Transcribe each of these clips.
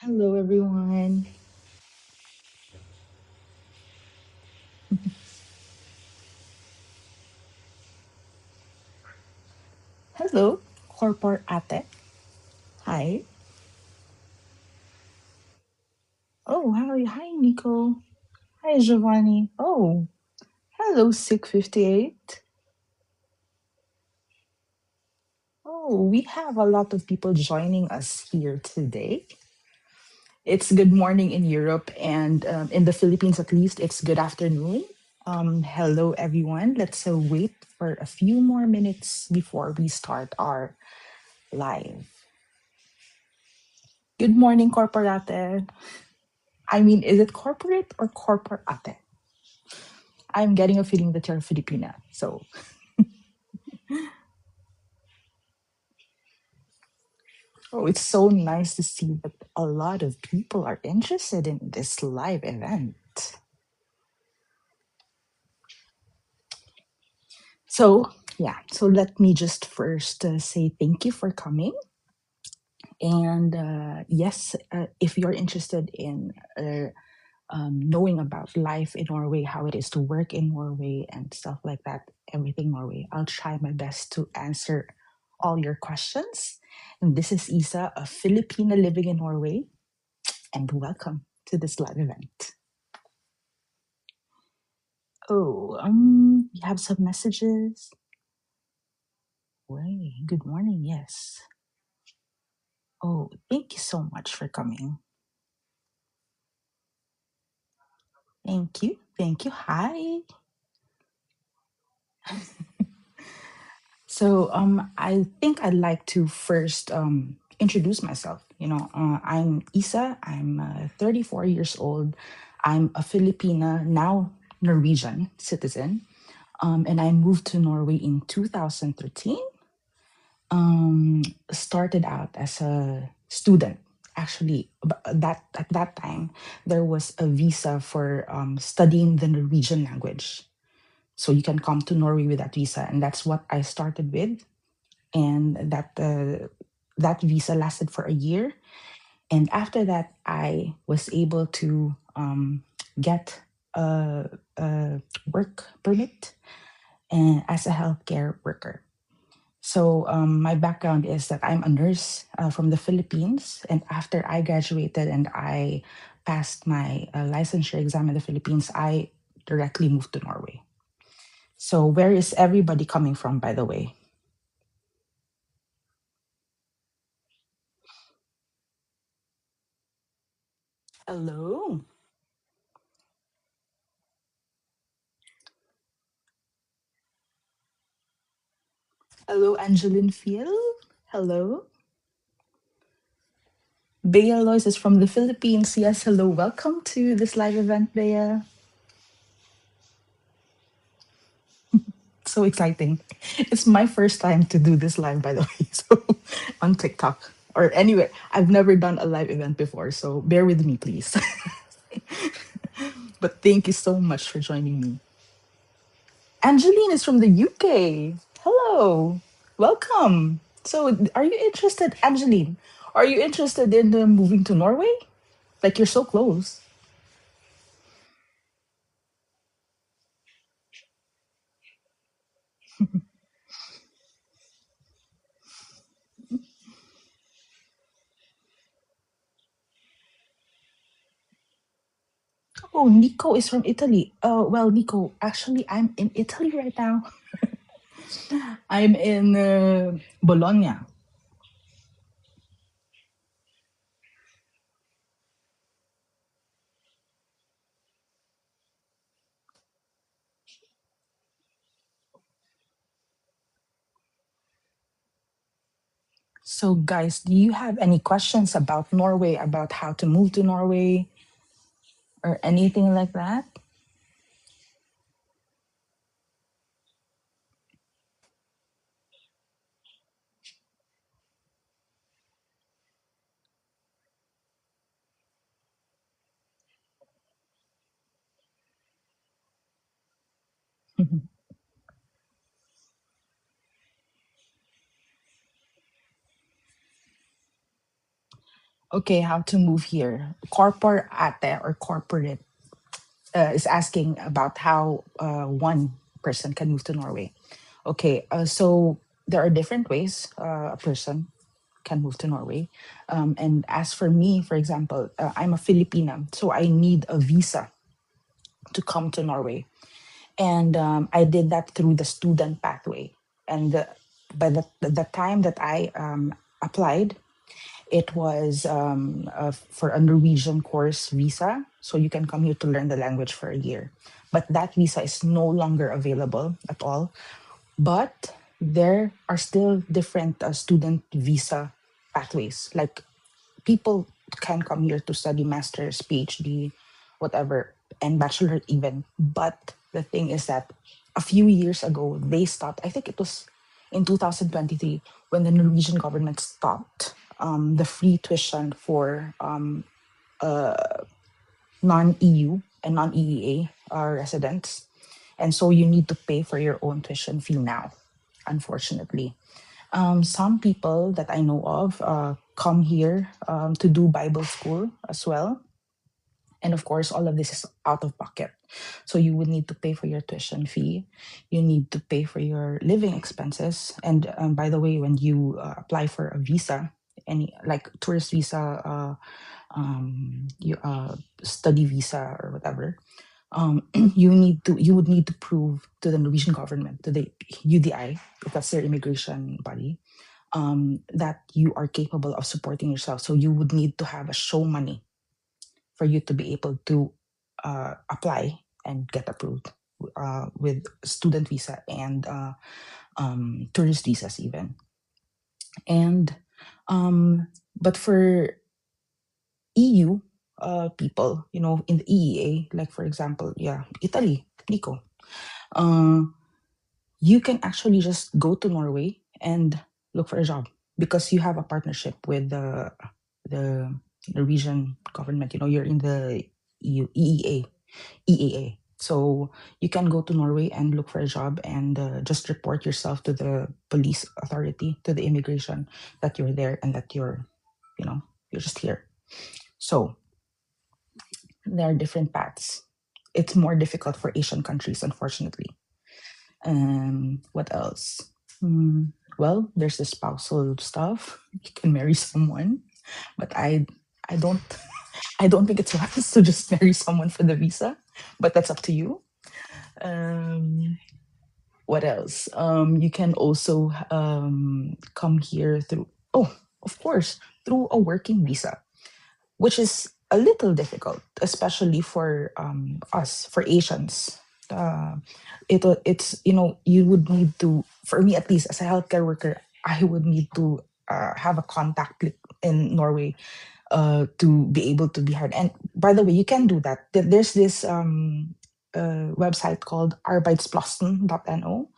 Hello, everyone. Hello, Corpor Ate. Hi. Oh, how are you? Hi, Nico. Hi, Giovanni. Oh, hello, 658. Oh, we have a lot of people joining us here today. It's good morning in Europe, and in the Philippines, at least, it's good afternoon. Hello, everyone. Let's wait for a few more minutes before we start our live. Good morning, Corporate. I mean, is it corporate or corporate? I'm getting a feeling that you're Filipina. So, oh, it's so nice to see that a lot of people are interested in this live event. So, yeah, so let me just first say thank you for coming. And yes, if you're interested in knowing about life in Norway, how it is to work in Norway, and stuff like that, everything Norway, I'll try my best to answer all your questions. And this is Isa, a Filipina living in Norway, and welcome to this live event. Oh, we have some messages. Way, good morning. Yes. Oh, thank you so much for coming. Thank you. Thank you. Hi. So, I think I'd like to first introduce myself. I'm Isa. I'm 34 years old. I'm a Filipina, now Norwegian citizen. And I moved to Norway in 2013. Started out as a student. Actually, that at that time there was a visa for studying the Norwegian language, so you can come to Norway with that visa, and that's what I started with. And that visa lasted for a year, and after that, I was able to get a work permit and as a healthcare worker. So, my background is that I'm a nurse from the Philippines. And after I graduated and I passed my licensure exam in the Philippines, I directly moved to Norway. So, where is everybody coming from, by the way? Hello. Hello, Angeline Fiel. Hello. Bea Lois is from the Philippines. Yes, hello. Welcome to this live event, Bea. So exciting. It's my first time to do this live, by the way. So on TikTok or anywhere. I've never done a live event before. So bear with me, please. But thank you so much for joining me. Angeline is from the UK. Hello. Welcome. So are you interested, Angeline? Are you interested in moving to Norway? Like you're so close. Oh, Nico is from Italy. Well, Nico, actually, I'm in Italy right now. I'm in Bologna. So, guys, do you have any questions about Norway, about how to move to Norway, or anything like that? Okay, how to move here? Corporate or corporate is asking about how one person can move to Norway. Okay, so there are different ways a person can move to Norway. And as for me, for example, I'm a Filipina, so I need a visa to come to Norway. And I did that through the student pathway. And by the time that I applied, it was for a Norwegian course visa. So you can come here to learn the language for a year. But that visa is no longer available at all. But there are still different student visa pathways. Like people can come here to study master's, PhD, whatever, and bachelor even. But the thing is that a few years ago, they stopped. I think it was in 2023 when the Norwegian government stopped the free tuition for non-EU and non-EEA residents. And so you need to pay for your own tuition fee now, unfortunately. Some people that I know of come here to do Bible school as well. And of course, all of this is out of pocket. So you would need to pay for your tuition fee. You need to pay for your living expenses. And by the way, when you apply for a visa, any like tourist visa, you study visa or whatever, you would need to prove to the Norwegian government, to the UDI, if that's their immigration body, that you are capable of supporting yourself. So you would need to have a show money for you to be able to apply and get approved with student visa and tourist visas even. And but for EU people, in the EEA, like for example, yeah, Italy, Nico, uh, you can actually just go to Norway and look for a job because you have a partnership with the Norwegian government. You're in the EU, EEA. So you can go to Norway and look for a job and just report yourself to the police authority, to the immigration, that you're there and that you know, you're just here. So there are different paths. It's more difficult for Asian countries, unfortunately. What else? Well, there's the spousal stuff. You can marry someone, but I don't I don't think it's wise to just marry someone for the visa. But that's up to you. Um, what else? You can also come here through. Oh, of course, through a working visa, which is a little difficult, especially for us, for Asians. Uh, it's you would need to, for me at least, as a healthcare worker, I would need to have a contact in Norway to be able to be hired. And by the way, you can do that. There's this website called arbeidsplassen.no.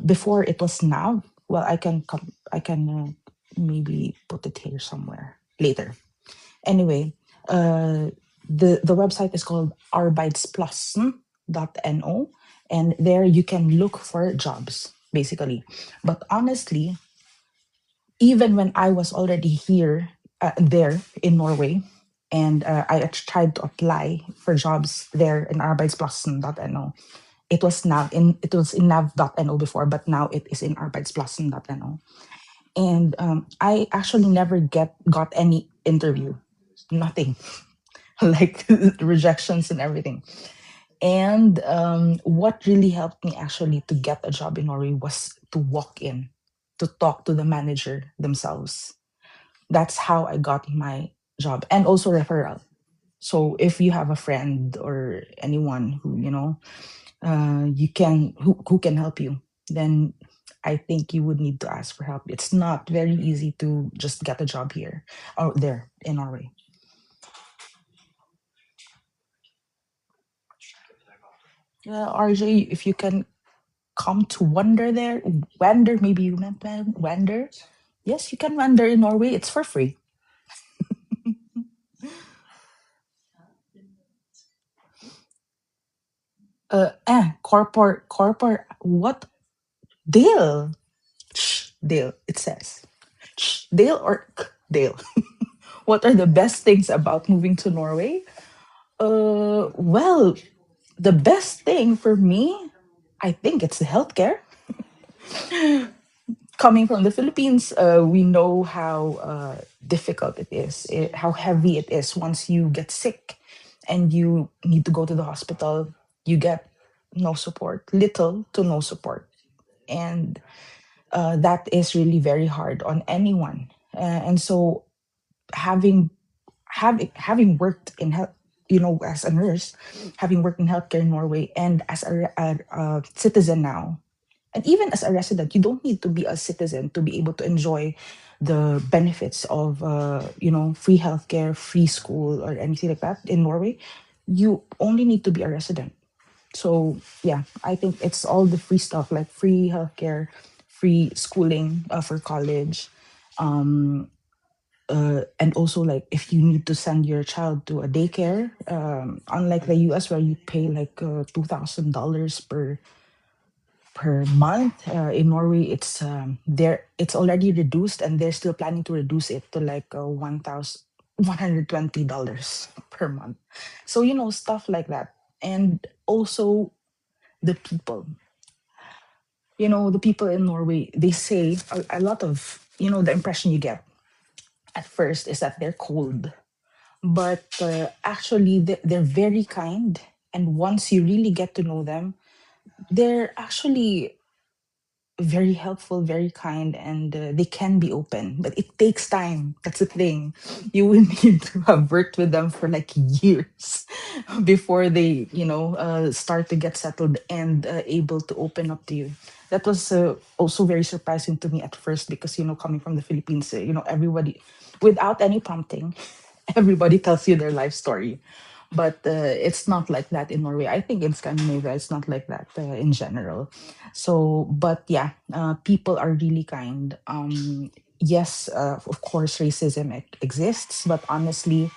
Before it was now. Well, I can maybe put it here somewhere later. Anyway, the website is called arbeidsplassen.no, and there you can look for jobs basically. But honestly, even when I was already there in Norway, and tried to apply for jobs there in arbeidsplassen.no. It was in nav.no before, but now it is in arbeidsplassen.no. And I actually never got any interview, nothing, like rejections and everything. And what really helped me actually to get a job in Norway was to walk in, to talk to the manager themselves. That's how I got my job, and also referral. So if you have a friend or anyone who who can help you, then I think you would need to ask for help. It's not very easy to just get a job here or there in Norway. RJ, if you can come to wander there, wander, maybe you meant wander. Yes, you can wander in Norway. It's for free. What? Dale. Shh, Dale, it says. Shh, Dale or Dale. What are the best things about moving to Norway? Well, the best thing for me, I think it's the healthcare. Coming from the Philippines, we know how difficult it is, how heavy it is once you get sick and you need to go to the hospital. You get no support, little to no support. And that is really very hard on anyone. And so having having worked in health, as a nurse, having worked in healthcare in Norway, and as a citizen now, and even as a resident, you don't need to be a citizen to be able to enjoy the benefits of free healthcare, free school, or anything like that in Norway. You only need to be a resident. So yeah, I think it's all the free stuff like free healthcare, free schooling for college, and also like if you need to send your child to a daycare, unlike the US where you pay like $2,000 per month, in Norway it's already reduced, and they're still planning to reduce it to like $1,120 per month. So stuff like that. And also the people, the people in Norway, they say a lot of, the impression you get at first is that they're cold, but actually they're very kind. And once you really get to know them, they're actually very helpful, very kind, and they can be open, but it takes time. That's the thing. You will need to have worked with them for like years before they, start to get settled and able to open up to you. That was also very surprising to me at first because, coming from the Philippines, everybody, without any prompting, everybody tells you their life story. But it's not like that in Norway. I think in Scandinavia, it's not like that in general. So, but yeah, people are really kind. Yes, of course, racism exists, but honestly,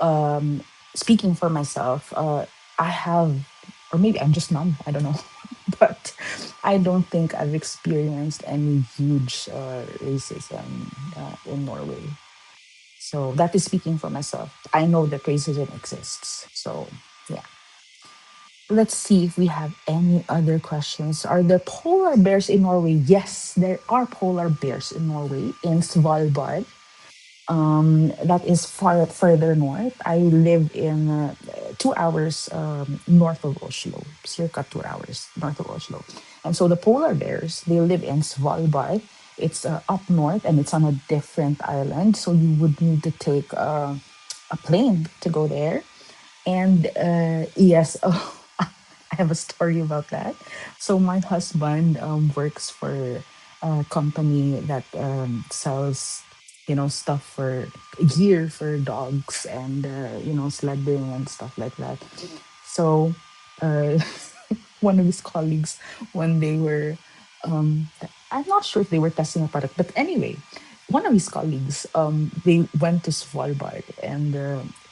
um, speaking for myself, I have, or maybe I'm just numb, I don't know. But I don't think I've experienced any huge racism in Norway. So that is speaking for myself. I know that racism exists. So yeah. Let's see if we have any other questions. Are there polar bears in Norway? Yes, there are polar bears in Norway, in Svalbard. That is far further north. I live in 2 hours north of Oslo, circa 2 hours north of Oslo. And so the polar bears, they live in Svalbard. It's up north and it's on a different island. So you would need to take a plane to go there. And yes, oh, I have a story about that. So my husband works for a company that sells, stuff for gear for dogs and sledding and stuff like that. So uh, one of his colleagues, when they were, um, I'm not sure if they were testing a product, but anyway, one of his colleagues, they went to Svalbard, and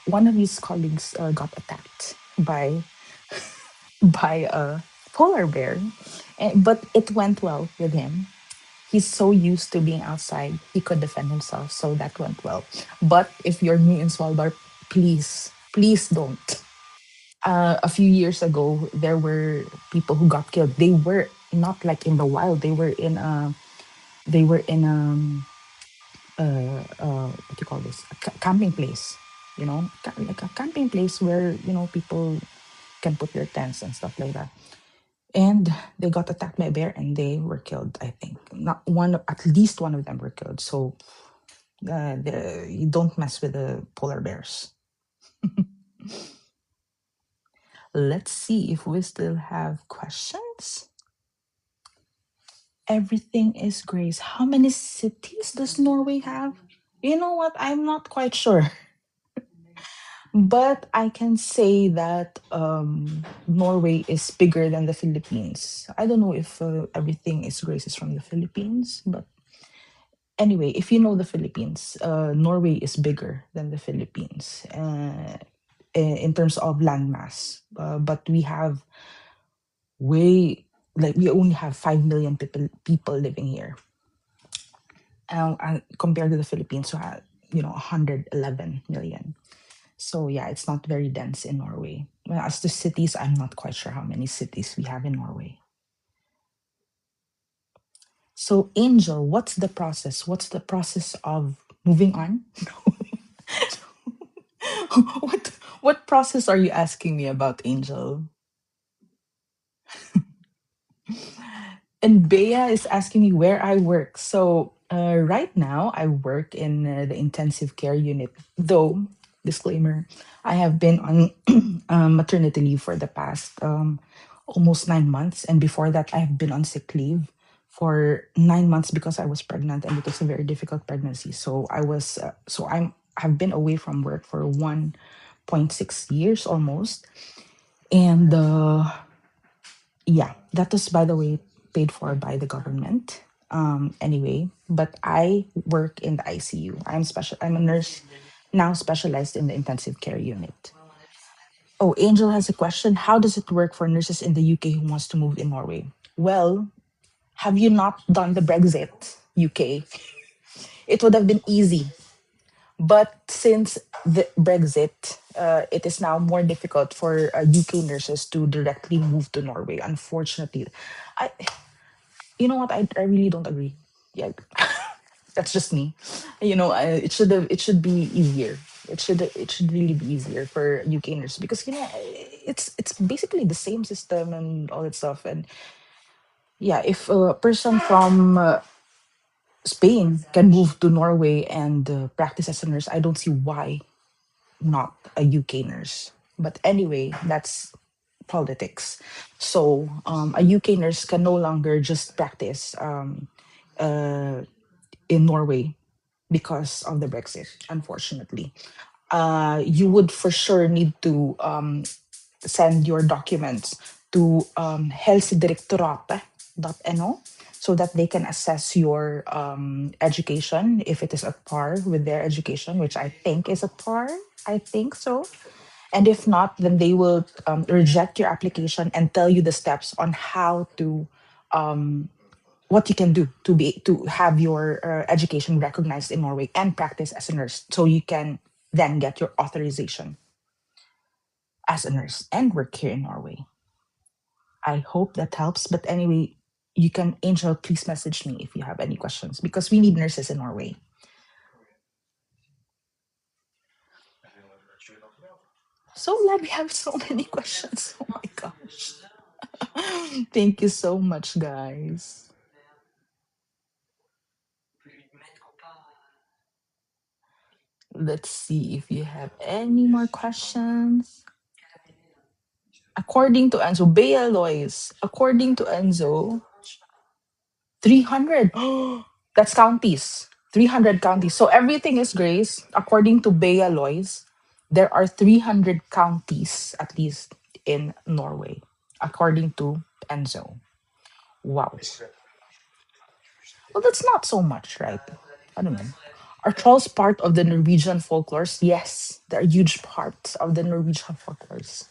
one of his colleagues got attacked by a polar bear, but it went well with him. He's so used to being outside, he could defend himself, so that went well. But if you're new in Svalbard, please don't. A few years ago, there were people who got killed. They were not like in the wild. They were in what do you call this? A camping place. Like a camping place where people can put their tents and stuff like that. And they got attacked by a bear and they were killed. I think not one, at least one of them were killed. So you don't mess with the polar bears. Let's see if we still have questions. Everything is grace. How many cities does Norway have? You know what? I'm not quite sure. But I can say that Norway is bigger than the Philippines. I don't know if everything is grace is from the Philippines, but anyway, if you know the Philippines, Norway is bigger than the Philippines in terms of landmass. But we have way like we only have 5 million people living here, compared to the Philippines, who 111 million. So yeah, it's not very dense in Norway. Well, as to cities, I'm not quite sure how many cities we have in Norway. So Angel, what's the process? What's the process of moving on? What process are you asking me about, Angel? And Bea is asking me where I work. So right now, I work in the intensive care unit. Though, disclaimer, I have been on maternity leave for the past almost 9 months, and before that, I have been on sick leave for 9 months because I was pregnant and it was a very difficult pregnancy. So have been away from work for 1.6 years almost, and yeah, that was, by the way, paid for by the government. Anyway, but I work in the ICU. I'm a nurse now specialized in the intensive care unit. Oh, Angel has a question. How does it work for nurses in the UK who wants to move in Norway? Well, have you not done the Brexit, UK? It would have been easy. But since the Brexit, it is now more difficult for UK nurses to directly move to Norway. Unfortunately, I, you know what? I really don't agree. Yeah, that's just me. It should be easier. It should really be easier for UK nurses because it's basically the same system and all that stuff. And yeah, if a person from Spain can move to Norway and practice as a nurse, I don't see why not a UK nurse. But anyway, that's politics. So a UK nurse can no longer just practice in Norway because of the Brexit, unfortunately. You would for sure need to send your documents to helsedirektoratet.no so that they can assess your education if it is at par with their education, which I think is at par. I think so. And if not, then they will reject your application and tell you the steps on how to what you can do to have your education recognized in Norway and practice as a nurse, so you can then get your authorization as a nurse and work here in Norway. I hope that helps. But anyway, you can, Angel, please message me if you have any questions because we need nurses in Norway. So glad we have so many questions. Oh my gosh. Thank you so much, guys. Let's see if you have any more questions. According to Enzo, Bea Lois, according to Enzo, 300. That's counties. 300 counties. So everything is grace. According to Bea Lois, there are 300 counties at least in Norway, according to Enzo. Wow. Well, that's not so much, right? I don't know. Are trolls part of the Norwegian folklores? Yes, they're a huge part of the Norwegian folklores.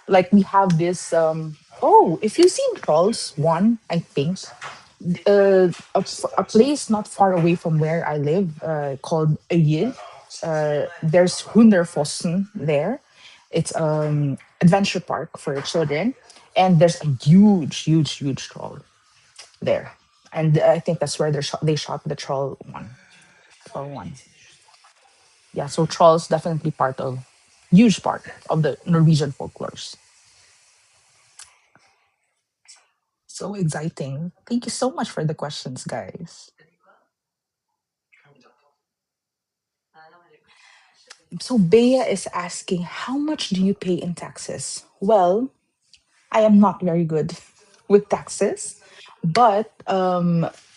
Like we have this. Oh, if you've seen Trolls One, I think a place not far away from where I live called Øyer. There's Hunderfossen there. It's adventure park for children, and there's a huge troll there, and I think that's where they shot the troll one. Troll one, yeah. So trolls definitely huge part of the Norwegian folklores. So exciting! Thank you so much for the questions, guys. So Bea is asking, how much do you pay in taxes? Well, I am not very good with taxes, but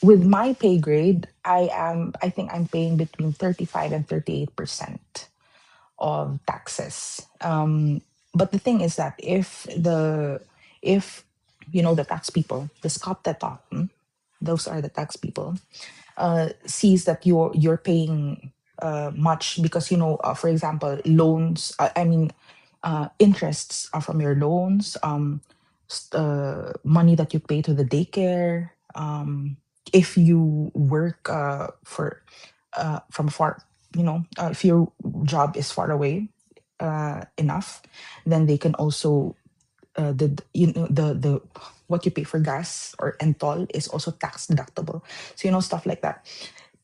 with my pay grade, I think I'm paying between 35 and 38% of taxes. But the thing is that if the tax people, the skatteetaten, those are the tax people, sees that you're paying much because for example loans, I mean interests are from your loans, money that you pay to the daycare, if you work for from afar, if your job is far away enough, then they can also the what you pay for gas or and toll is also tax deductible. So stuff like that.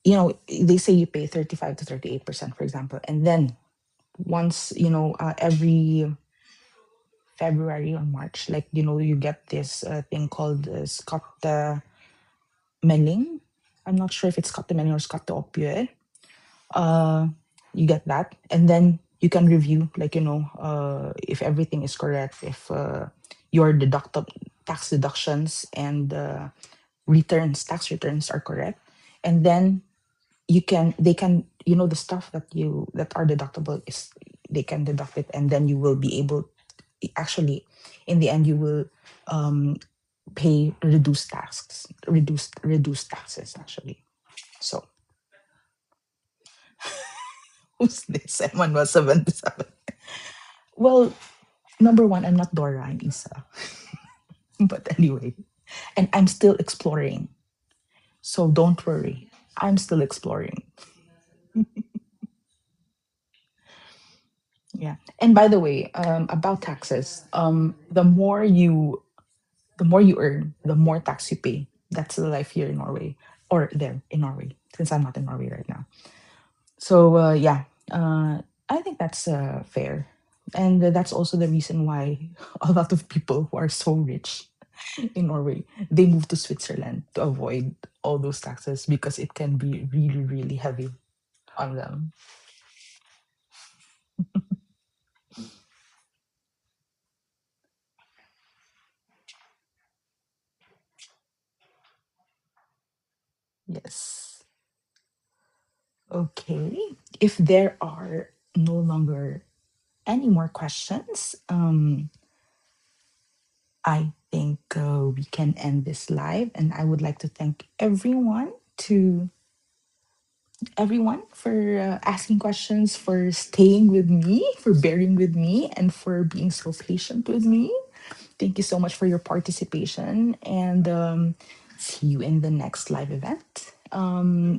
They say you pay 35 to 38%, for example, and then once every February or March, like you get this thing called skatte melding. I'm not sure if it's skatte melding or skatte oppgjør. uh you get that, and then you can review, like if everything is correct, if your tax deductions and tax returns are correct, and then they can the stuff that are deductible is they can deduct it, and then you will be able, actually, in the end, you will um pay reduced taxes, actually. So who's this? Emmanuel 77. Well, number one, I'm not Dora, I'm Isa. But anyway, and I'm still exploring. So don't worry. I'm still exploring. Yeah. And by the way, about taxes, the more you earn, the more tax you pay. That's the life here in Norway, or there in Norway, since I'm not in Norway right now. So yeah, I think that's fair, and that's also the reason why a lot of people who are so rich in Norway, they move to Switzerland to avoid all those taxes, because it can be really, really heavy on them. Yes. Okay. If there are no longer any more questions, I think we can end this live, and I would like to thank everyone for asking questions, for staying with me, for bearing with me, and for being so patient with me. Thank you so much for your participation, and see you in the next live event.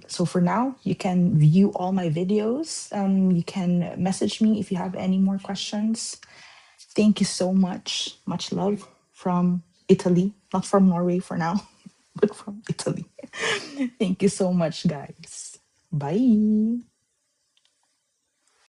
So for now, you can view all my videos. You can message me if you have any more questions. Thank you so much. Much love from Italy, not from Norway for now, but from Italy. Thank you so much, guys. Bye.